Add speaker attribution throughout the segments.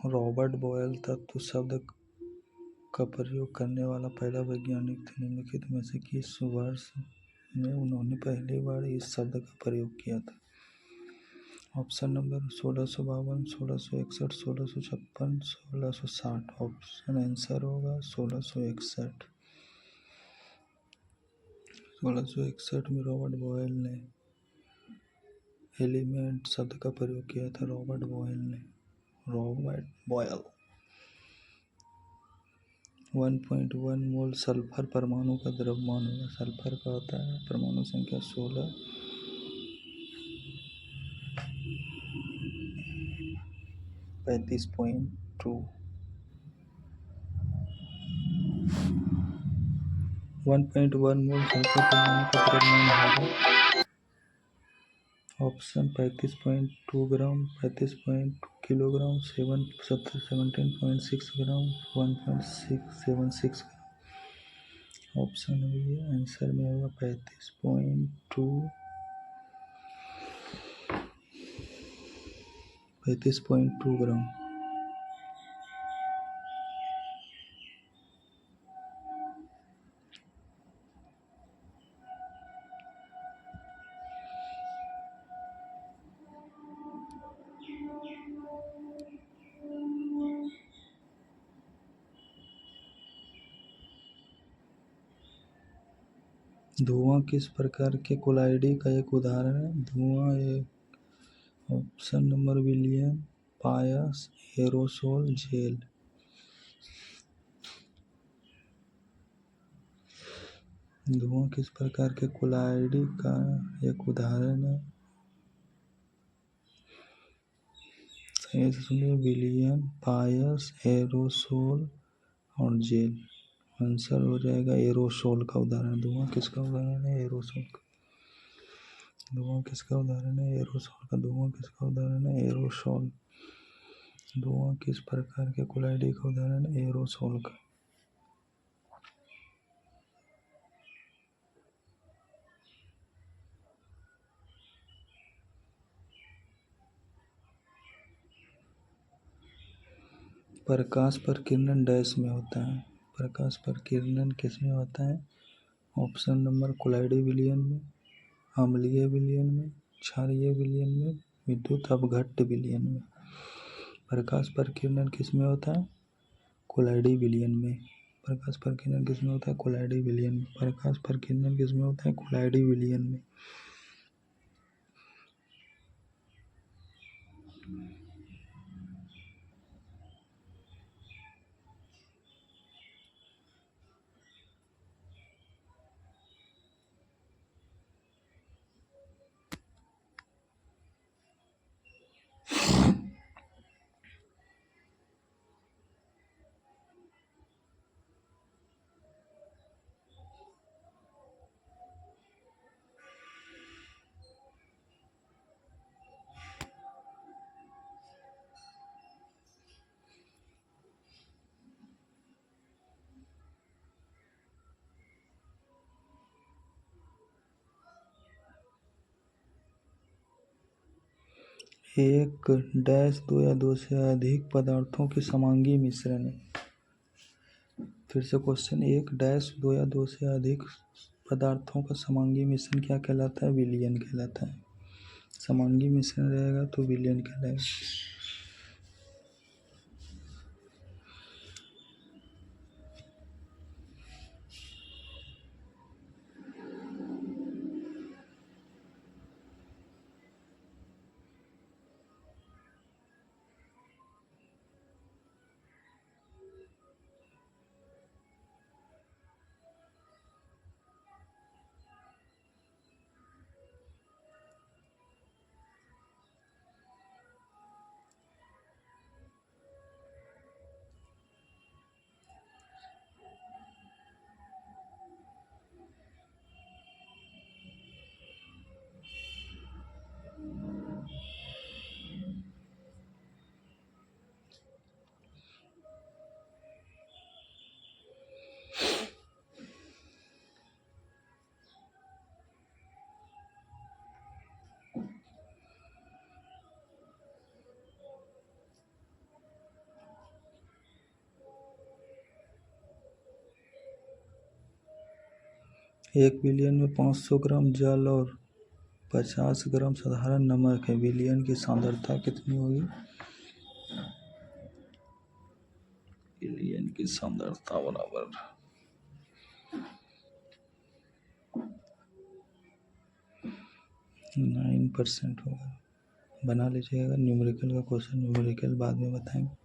Speaker 1: Robert boil तत्व शब्द का प्रयोग करने वाला पहला वैज्ञानिक थे। निम्नलिखित में से किस वर्ष में उन्होंने पहली बार इस शब्द का प्रयोग किया था? Option number 1652, 1661, 1656, 1660। ऑप्शन आंसर होगा 1661। 1661 में रॉबर्ट बॉयल ने एलिमेंट शब्द का प्रयोग किया था। रॉबर्ट बॉयल 1.1 मोल सल्फर परमाणु का द्रव्यमान होगा। सल्फर का होता है परमाणु संख्या 16, 35.2। 1.1 मोल सल्फर परमाणु का द्रव्यमान होगा। ऑप्शन 35.2 ग्राम, 35.2 किलोग्राम, 17.6 ग्राम, 1.676 ग्राम। ऑप्शन बी आंसर में होगा 35.2 ग्राम। धुआं किस प्रकार के कोलाइडी का एक उदाहरण है? धुआं एक। ऑप्शन नंबर विलियम, पायस, एरोसोल, जेल। धुआं किस प्रकार के कोलाइडी का एक उदाहरण है? सही से सुनिए, विलियम, पायस, एरोसोल और जेल। आंसर हो जाएगा एरोसोल का उदाहरण। धुआं किसका उदाहरण है? एरोसोल का। धुआं किसका उदाहरण है? एरोसोल का। धुआं किसका उदाहरण है? एरोसोल। धुआं किस प्रकार के कोलाइडी का उदाहरण है? एरोसोल का। प्रकाश प्रकीर्णन डैश में होता है? प्रकाश प्रकीर्णन किस में होता है? ऑप्शन नंबर कोलाइडी विलयन में, अम्लीय विलयन में, क्षारीय विलयन में, विद्युत अपघट्ट विलयन में। प्रकाश प्रकीर्णन किस में होता है? कोलाइडी विलयन में। प्रकाश प्रकीर्णन किस में होता है? कोलाइडी विलयन में। प्रकाश प्रकीर्णन किस में होता है? कोलाइडी विलयन में। एक डैश दो या दो से अधिक पदार्थों के समांगी मिश्रण है। फिर से क्वेश्चन, एक डैश दो या दो से अधिक पदार्थों का समांगी मिश्रण क्या कहलाता है? विलयन कहलाता है। समांगी मिश्रण रहेगा तो विलयन कहलाएगा। 1 बिलियन में 500 ग्राम जल और 50 ग्राम साधारण नमक है। विलियन की सांद्रता कितनी होगी? विलियन की सांद्रता बराबर 9% होगा। बना लीजिएगा। न्यूमेरिकल का क्वेश्चन, न्यूमेरिकल बाद में बताएंगे।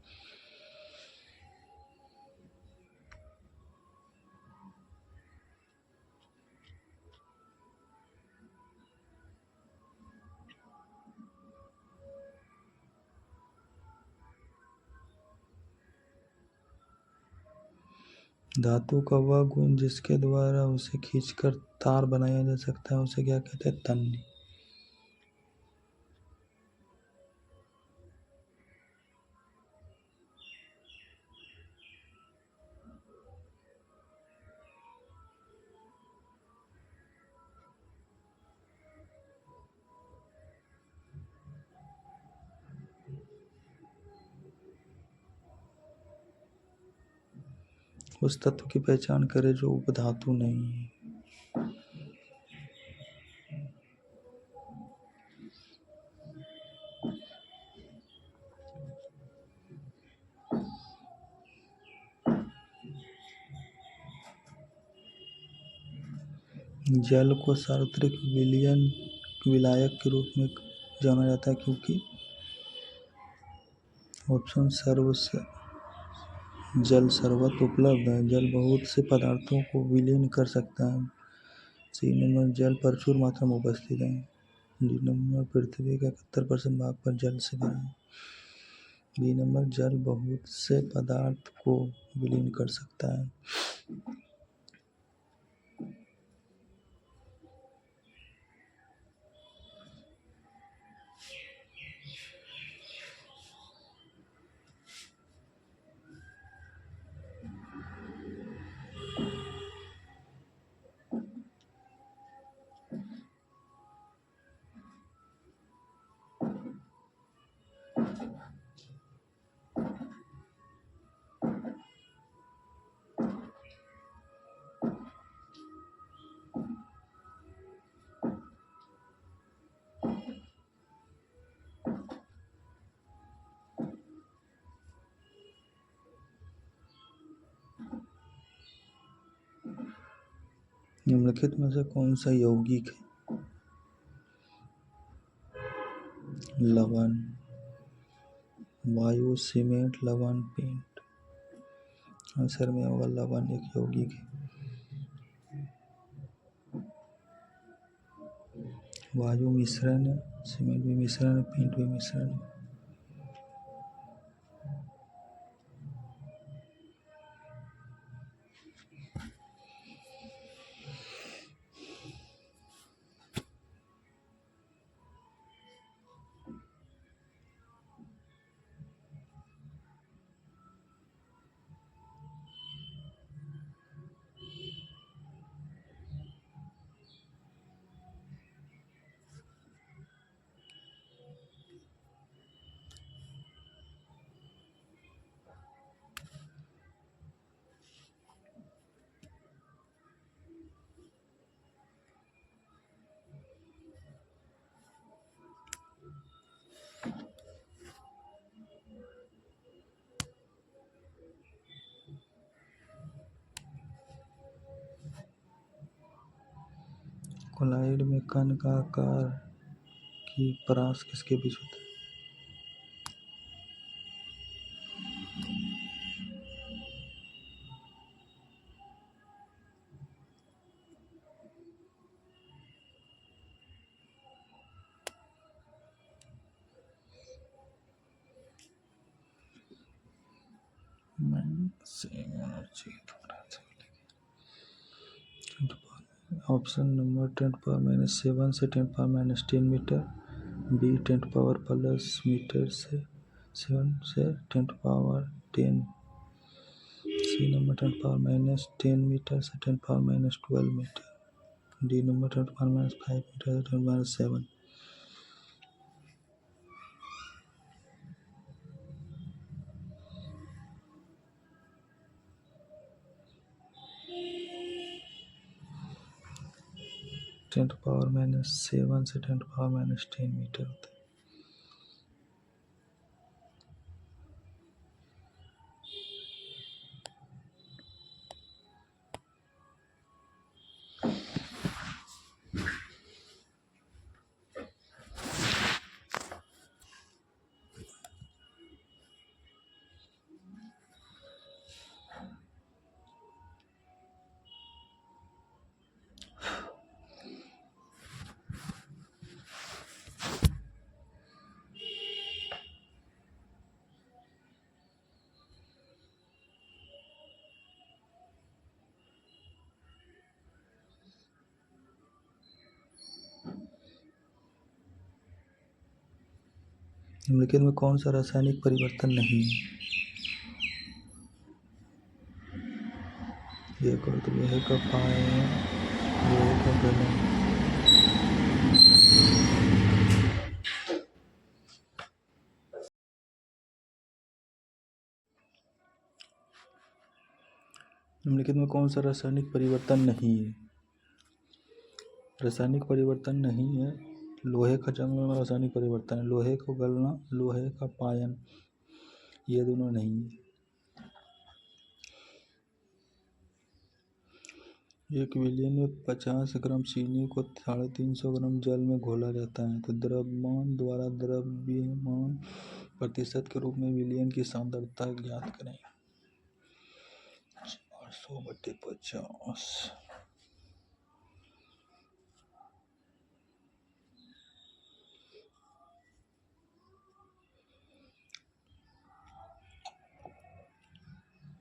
Speaker 1: धातु का वह गुण जिसके द्वारा उसे खींचकर तार बनाया जा सकता है उसे क्या कहते हैं? तन्य। उस तत्व की पहचान करें जो उपधातु नहीं है। जल को सार्वत्रिक विलायक के रूप में जाना जाता है क्योंकि ऑप्शन जल सर्वत्र उपलब्ध है। जल बहुत से पदार्थों को विलीन कर सकता है। सी नंबर, जल प्रचुर मात्रा में उपस्थित है। डी नंबर, पृथ्वी का 71% भाग पर जल से भरा है। बी नंबर, जल बहुत से पदार्थ को विलीन कर सकता है। निम्नलिखित में से कौन सा यौगिक है? लवण, वायु, सीमेंट, लवण, पेंट। आंसर में होगा लवण एक यौगिक है। वायु मिश्रण है, सीमेंट भी मिश्रण है, पेंट भी मिश्रण है। कोलॉइड में कण का आकार की परास किसके बीच होता है? ऑप्शन नंबर 10⁻⁷ से 10⁻⁻10 मीटर, बी 10⁻+ मीटर से 7 से 10⁻10, सी नंबर 10⁻⁻10 मीटर से 10⁻⁻12 मीटर, डी नंबर 10⁻⁵ मीटर से 10⁻7। 10⁻⁷ से 10⁻⁻10 मीटर होता है। निम्नलिखित में कौन सा रासायनिक परिवर्तन नहीं है? ये करो तो लोहे का पायन, लोहे का गलन। निम्नलिखित में कौन सा रासायनिक परिवर्तन नहीं है? रासायनिक परिवर्तन नहीं है। लोहे का जंग में रासायनिक परिवर्तन है। लोहे को गलना, लोहे का पायन, ये दोनों नहीं है। 1 विलियन में 50 ग्राम चीनी को 350 ग्राम जल में घोला जाता है तो द्रव्यमान द्वारा द्रव्यमान प्रतिशत के रूप में विलियन की सांद्रता ज्ञात करें। 400/50।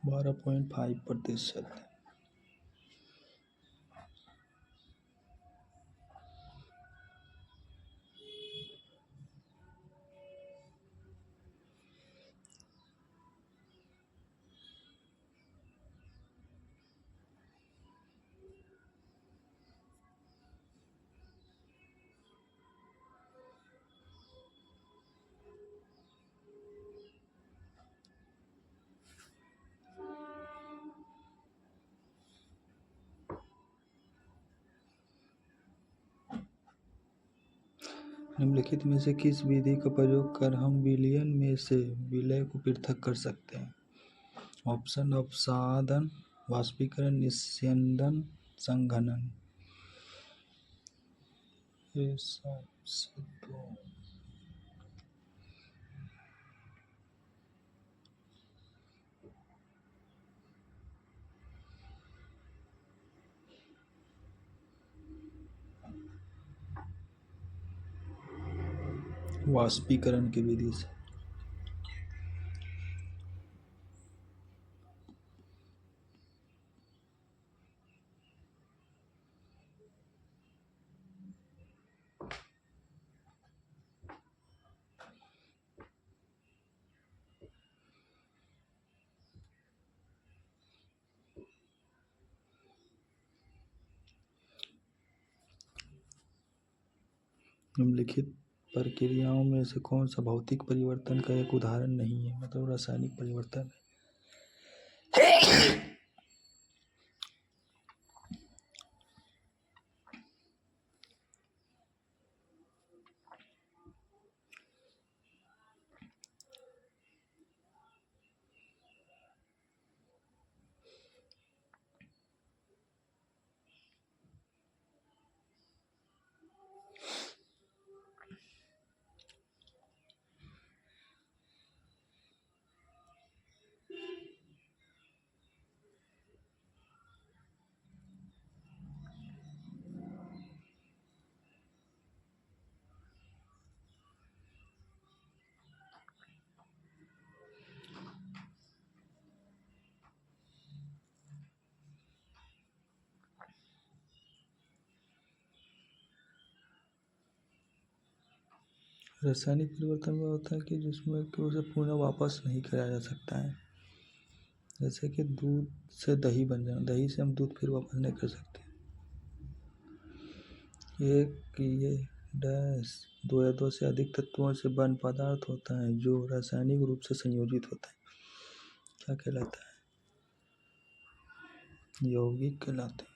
Speaker 1: 12.5%। निम्नलिखित में से किस विधि का प्रयोग कर हम विलयन में से विलय को पृथक कर सकते हैं? ऑप्शन: अपसादन, वाष्पीकरण, निस्यंदन, संघनन। ये सबसे दो। वाष्पीकरण की विधि से। निम्नलिखित प्रक्रियाओं में से कौन सा भौतिक परिवर्तन का एक उदाहरण नहीं है? मतलब रासायनिक परिवर्तन है। रासायनिक परिवर्तन में होता है कि जिसमें कि उसे पुनः वापस नहीं कराया जा सकता है। जैसे कि दूध से दही बन जाना, दही से हम दूध फिर वापस नहीं कर सकते। एक ये डैश 2 या 2 से अधिक तत्वों से बन पदार्थ होता है जो रासायनिक रूप से संयोजित होता है, क्या कहलाता है? यौगिक कहलाते हैं।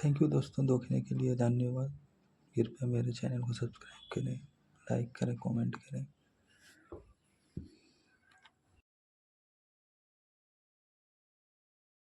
Speaker 1: थैंक यू दोस्तों, देखने के लिए धन्यवाद। कृपया मेरे चैनल को सब्सक्राइब करें, लाइक करें, कमेंट करें।